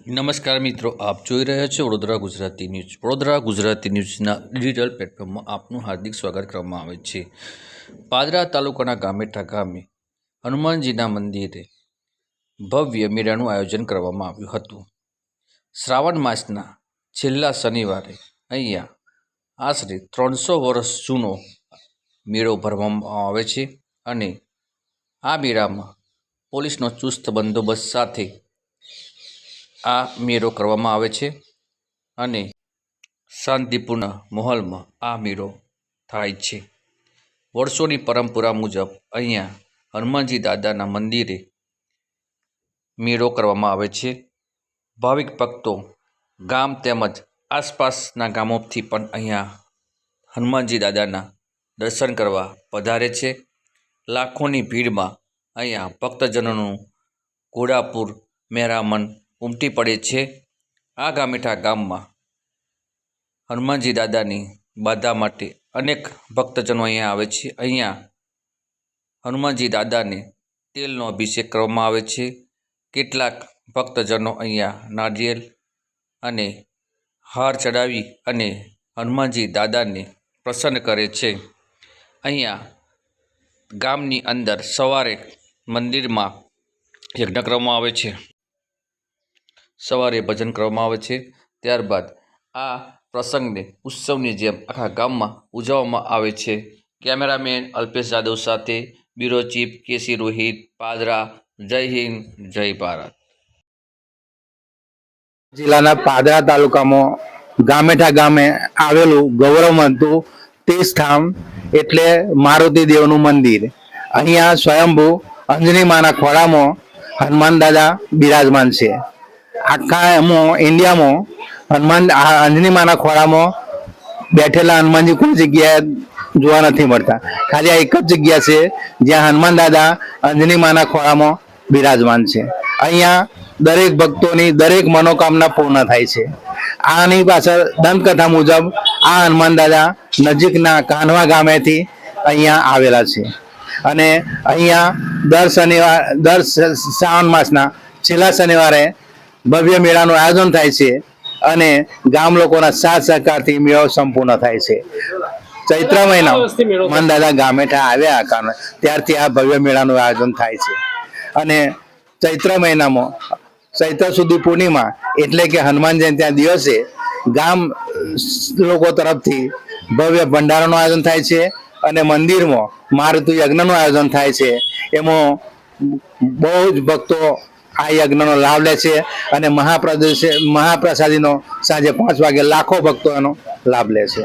નમસ્કાર મિત્રો, આપ જોઈ રહ્યા છો વડોદરા ગુજરાતી ન્યૂઝ. વડોદરા ગુજરાતી ન્યૂઝના ડિજિટલ પ્લેટફોર્મમાં આપનું હાર્દિક સ્વાગત કરવામાં આવે છે. પાદરા તાલુકાના ગામેઠા ગામે હનુમાનજીના મંદિરે ભવ્ય મેળાનું આયોજન કરવામાં આવ્યું હતું. શ્રાવણ માસના છેલ્લા શનિવારે અહીંયા આશરે 300 વર્ષ જૂનો મેળો ભરવામાં આવે છે અને આ મેળામાં પોલીસનો ચુસ્ત બંદોબસ્ત સાથે આ મેળો કરવામાં આવે છે અને શાંતિપૂર્ણ માહોલમાં આ મેળો થાય છે. વર્ષોની પરંપરા મુજબ અહીંયા હનુમાનજી દાદાના મંદિરે મેળો કરવામાં આવે છે. ભાવિક ભક્તો ગામ તેમજ આસપાસના ગામોથી પણ અહીંયા હનુમાનજી દાદાના દર્શન કરવા પધારે છે. લાખોની ભીડમાં અહીંયા ભક્તજનોનું ઘોડાપુર મહેરામણ ઉમટી પડે છે. આ ગામેઠા ગામમાં હનુમાનજી દાદાની બાધા માટે અનેક ભક્તજનો અહીંયા આવે છે. અહીંયા હનુમાનજી દાદાને તેલનો અભિષેક કરવામાં આવે છે. કેટલાક ભક્તજનો અહીંયા નારિયેળ અને હાર ચડાવી અને હનુમાનજી દાદાને પ્રસન્ન કરે છે. અહીંયા ગામની અંદર સવારે મંદિરમાં યજ્ઞ કરવામાં આવે છે. સવારે ભજન કરવામાં આવે છે. ત્યારબાદ આ પ્રસંગને ઉત્સવની જેમ આખા ગામમાં ઉજવવામાં આવે છે. કેમેરામેન અલ્પેશ જાદવ સાથે બ્યુરો ચીફ કેસી રોહિત, પાદરા. જય હિન્દ, જય ભારત. જિલ્લાના પાદરા તાલુકામાં ગામેઠા ગામે આવેલું ગૌરવવંતું તીર્થધામ એટલે મારુતિ દેવનું મંદિર. અહીંયા સ્વયંભૂ અંજની માના ખોળામાં હનુમાન દાદા બિરાજમાન છે. આખા ઇન્ડિયામાં અંજની માના ખોળામાં બેઠેલા હનુમાનજી કોઈ જગ્યાએ જોવા નથી મળતા. ખાલી આ એક જ જગ્યા છે જ્યાં હનુમાન દાદા અંજની માના ખોળામાં બિરાજમાન છે. અહીંયા દરેક ભક્તોની દરેક મનોકામના પૂર્ણ થાય છે. આની પાછળ દંતકથા મુજબ આ હનુમાન દાદા નજીકના કાન્હવા ગામેથી અહીંયા આવેલા છે અને અહીંયા દર શ્રાવણ માસના છેલ્લા શનિવારે ભવ્ય મેળાનું આયોજન થાય છે અને ગામ લોકોના સાથ સહકારથી મેળો સંપૂર્ણ થાય છે. ચૈત્ર મહિના હનુમાન દાદા ગામેઠા આવ્યા કારણે ત્યારથી આ ભવ્ય મેળાનું આયોજન થાય છે અને ચૈત્ર મહિનામાં ચૈત્ર સુધી પૂર્ણિમા એટલે કે હનુમાન જયંતિના દિવસે ગામ લોકો તરફથી ભવ્ય ભંડારાનું આયોજન થાય છે અને મંદિરમાં મારુતિ યજ્ઞનું આયોજન થાય છે. એમાં બહુ જ ભક્તો આ યજ્ઞનો લાભ લે છે અને મહાપ્રસાદીનો સાંજે 5 વાગે લાખો ભક્તો એનો લાભ લે છે.